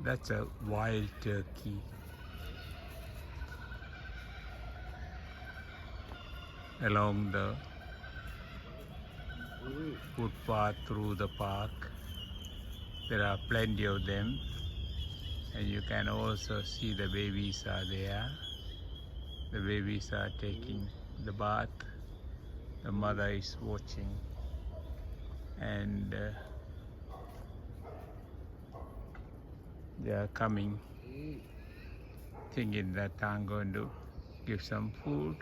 That's a wild turkey. Along the footpath through the park, there are plenty of them, and you can also see the babies are there. The babies are taking the bath. The mother is watching, and they are coming, thinking that I'm going to give some food.